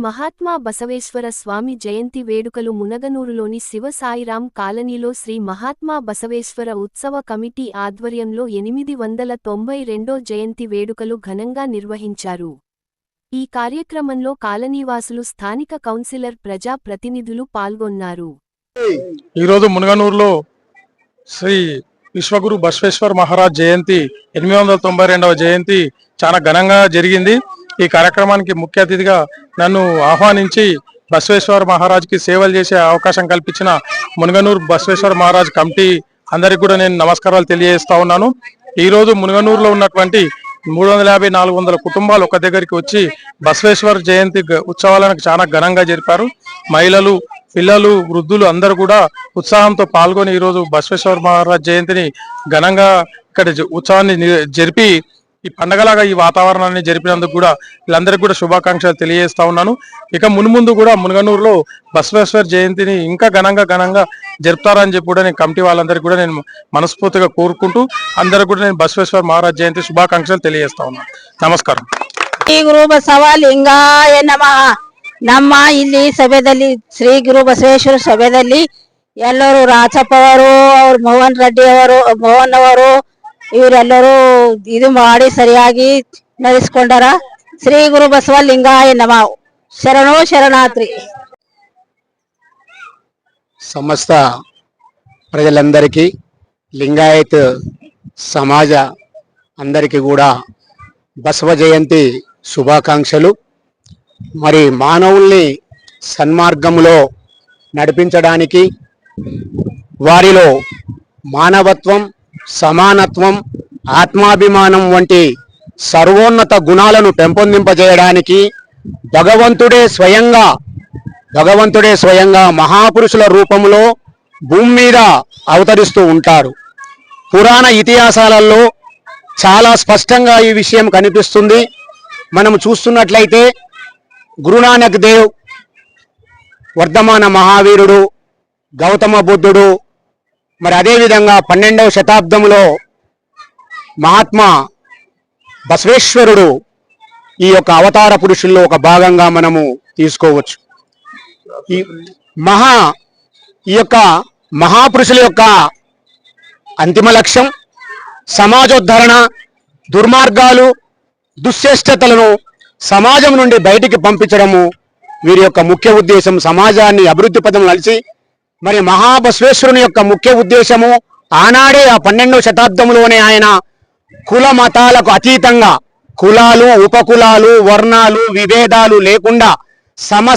మహాత్మా బసవేశ్వర స్వామి జయంతి వేడుకలు మునగనూరులోని శివ సాయిరాం కాలనీలో శ్రీ మహాత్మా బసవేశ్వర ఉత్సవ కమిటీ ఆధ్వర్యంలో 892వ జయంతి వేడుకలు ఘనంగా నిర్వహించారు. ఈ కార్యక్రమంలో కాలనీవాసులు, స్థానిక కౌన్సిలర్, ప్రజా ప్రతినిధులు పాల్గొన్నారు. ఈరోజు మునగనూరులో శ్రీ విశ్వగురు బసవేశ్వర మహారాజ్ జయంతి 892వ జయంతి చాలా ఘనంగా జరిగింది. ఈ కార్యక్రమానికి ముఖ్య అతిథిగా నన్ను ఆహ్వానించి బసవేశ్వర మహారాజ్కి సేవలు చేసే అవకాశం కల్పించిన మునగనూరు బసవేశ్వర మహారాజ్ కమిటీ అందరికి కూడా నేను నమస్కారాలు తెలియజేస్తా ఉన్నాను. ఈరోజు మునగనూరులో ఉన్నటువంటి 350-400 కుటుంబాలు ఒక దగ్గరికి వచ్చి బసవేశ్వర జయంతి ఉత్సవాలను చాలా ఘనంగా జరిపారు. మహిళలు, పిల్లలు, వృద్ధులు అందరూ కూడా ఉత్సాహంతో పాల్గొని ఈరోజు బసవేశ్వర మహారాజ్ జయంతిని ఘనంగా ఇక్కడ ఉత్సవాన్ని జరిపి ఈ పండగలాగా ఈ వాతావరణాన్ని జరిపినందుకు కూడా వీళ్ళందరికీ కూడా శుభాకాంక్షలు తెలియజేస్తా ఉన్నాను. ఇక మున్ముందు కూడా మునగనూరులో బసవేశ్వర జయంతిని ఇంకా ఘనంగా జరుపుతారని చెప్పి కూడా నేను కమిటీ వాళ్ళందరికీ కూడా నేను మనస్ఫూర్తిగా కోరుకుంటూ అందరికీ కూడా నేను బసవేశ్వర మహారాజ్ జయంతి శుభాకాంక్షలు తెలియజేస్తా ఉన్నాను. ನಮಸ್ಕಾರ. ಶ್ರೀ ಗುರು ಬಸವಲಿಂಗಾಯ ನಮಃ. ನಮ್ಮ ಇಲ್ಲಿ ಸಭೆಯಲ್ಲಿ ಶ್ರೀ ಗುರು ಬಸವೇಶ್ವರ ಸಭೆಯಲ್ಲಿ ಎಲ್ಲರೂ ರಾಚಪ್ಪ ಅವರು, ಅವ್ರ ಮೋಹನ್ ರೆಡ್ಡಿ ಅವರು, ಮೋಹನ್ ಅವರು ಇವರೆಲ್ಲರೂ ಇದು ಮಾಡಿ ಸರಿಯಾಗಿ ನಡೆಸಿಕೊಂಡಾರ. ಶ್ರೀ ಗುರು ಬಸವಲಿಂಗಾಯ ನಮಃ. ಶರಣೋ ಶರಣಾತ್ರಿ. సమస్త ప్రజలందరికీ, లింగాయత్ సమాజ అందరికీ కూడా బసవ జయంతి శుభాకాంక్షలు. మరి మానవుల్ని సన్మార్గంలో నడిపించడానికి, వారిలో మానవత్వం, సమానత్వం, ఆత్మాభిమానం వంటి సర్వోన్నత గుణాలను పెంపొందింపజేయడానికి భగవంతుడే స్వయంగా మహాపురుషుల రూపంలో భూమి మీద అవతరిస్తూ ఉంటారు. పురాణ ఇతిహాసాలలో చాలా స్పష్టంగా ఈ విషయం కనిపిస్తుంది. మనం చూస్తున్నట్లయితే గురునానక్ దేవ్, వర్ధమాన మహావీరుడు, గౌతమ బుద్ధుడు, మరి అదేవిధంగా 12వ శతాబ్దంలో మహాత్మా బసవేశ్వరుడు ఈ యొక్క అవతార పురుషుల్లో ఒక భాగంగా మనము తీసుకోవచ్చు. ఈ యొక్క మహాపురుషుల యొక్క అంతిమ లక్ష్యం సమాజోద్ధరణ, దుర్మార్గాలు, దుశ్చేష్టతలను సమాజం నుండి బయటికి పంపించడము వీరి యొక్క ముఖ్య ఉద్దేశం. సమాజాన్ని అభివృద్ధి పదం నలిచి మరి మహాబసవేశ్వరుని యొక్క ముఖ్య ఉద్దేశము ఆనాడే ఆ 12వ శతాబ్దంలోనే ఆయన కుల మతాలకు అతీతంగా, కులాలు, ఉపకులాలు, వర్ణాలు, విభేదాలు లేకుండా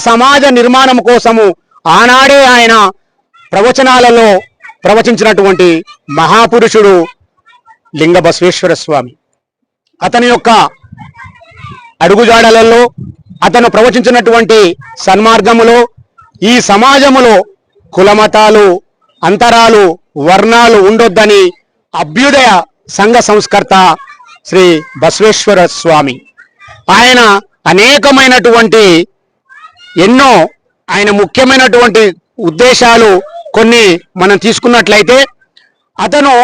సమాజ నిర్మాణం కోసము ఆనాడే ఆయన ప్రవచనాలలో ప్రవచించినటువంటి మహాపురుషుడు లింగ బసవేశ్వర స్వామి. అతని యొక్క అడుగుజాడలలో, అతను ప్రవచించినటువంటి సన్మార్గములో ఈ సమాజములో కులమతాలు, అంతరాలు, వర్ణాలు ఉండొద్దని అభ్యుదయ సంఘ సంస్కర్త శ్రీ బసవేశ్వర స్వామి. ఆయన అనేకమైనటువంటి ఎన్నో ఆయన ముఖ్యమైనటువంటి ఉద్దేశాలు కొన్ని మనం తీసుకున్నట్లయితే, అతను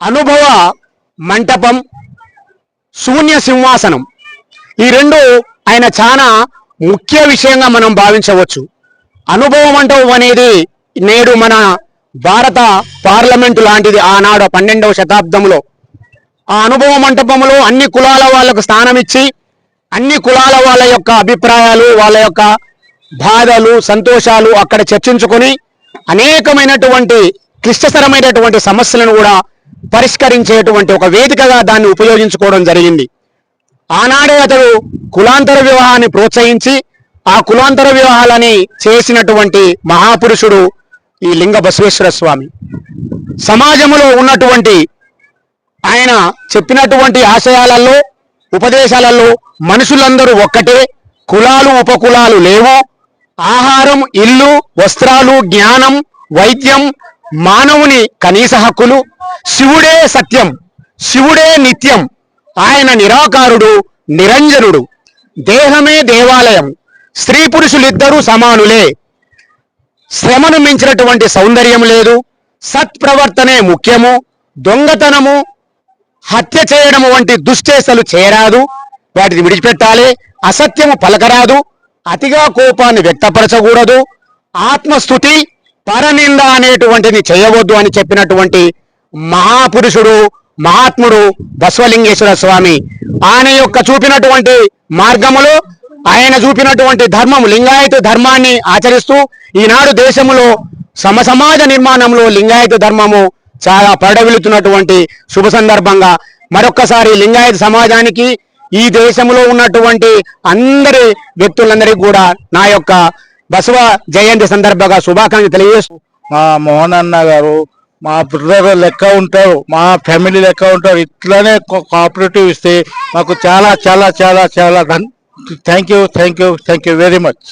అనుభవ మంటపం, శూన్య సింహాసనం, ఈ రెండు ఆయన చాలా ముఖ్య విషయంగా మనం భావించవచ్చు. అనుభవ మంటపం అనేది నేడు మన భారత పార్లమెంటు లాంటిది. ఆనాడు 12వ శతాబ్దంలో ఆ అనుభవ మంటపంలో అన్ని కులాల వాళ్ళకు స్థానం ఇచ్చి, అన్ని కులాల వాళ్ళ యొక్క అభిప్రాయాలు, వాళ్ళ యొక్క బాధలు, సంతోషాలు అక్కడ చర్చించుకొని అనేకమైనటువంటి క్లిష్టతరమైనటువంటి సమస్యలను కూడా పరిష్కరించేటువంటి ఒక వేదికగా దాన్ని ఉపయోగించుకోవడం జరిగింది. ఆనాడే అతడు కులాంతర వివాహాన్ని ప్రోత్సహించి ఆ కులాంతర వివాహాలని చేసినటువంటి మహాపురుషుడు ఈ లింగ బసవేశ్వర స్వామి. సమాజంలో ఉన్నటువంటి ఆయన చెప్పినటువంటి ఆశయాలలో, ఉపదేశాలలో మనుషులందరూ ఒక్కటే, కులాలు, ఉపకులాలు లేవు, ఆహారం, ఇల్లు, వస్త్రాలు, జ్ఞానం, వైద్యం, మానవుని కనీస హక్కులు, శివుడే సత్యం, శివుడే నిత్యం, ఆయన నిరాకారుడు, నిరంజనుడు, దేహమే దేవాలయం, స్త్రీ పురుషులిద్దరూ సమానులే, శ్రమను మించినటువంటి సౌందర్యం లేదు, సత్ప్రవర్తనే ముఖ్యము, దొంగతనము, హత్య చేయడము వంటి దుశ్చేష్టలు చేయరాదు, వాటిని విడిచిపెట్టాలి. అసత్యము పలకరాదు, అతిగా కోపాన్ని వ్యక్తపరచకూడదు, ఆత్మస్థుతి పరనింద అనేటువంటిది చేయవద్దు అని చెప్పినటువంటి మహాపురుషుడు మహాత్ముడు బసవలింగేశ్వర స్వామి. ఆయన యొక్క చూపినటువంటి మార్గములో ఆయన చూపినటువంటి ధర్మం లింగాయత ధర్మాన్ని ఆచరిస్తూ ఈనాడు దేశంలో సమాజ నిర్మాణంలో లింగాయత ధర్మము చాలా పడవిలుతున్నటువంటి శుభ సందర్భంగా మరొక్కసారి లింగాయత సమాజానికి ఈ దేశంలో ఉన్నటువంటి అందరి వ్యక్తులందరికీ కూడా నా యొక్క బసవ జయంతి సందర్భంగా శుభాకాంక్షలు తెలియజేస్తూ మా మోహన్ అన్న గారు మా బ్రదర్ లెక్క ఉంటారు, మా ఫ్యామిలీ లెక్క ఉంటారు. ఇట్లానే కోఆపరేటివ్ ఇస్తే మాకు చాలా చాలా చాలా చాలా థ్యాంక్ యూ వెరీ మచ్.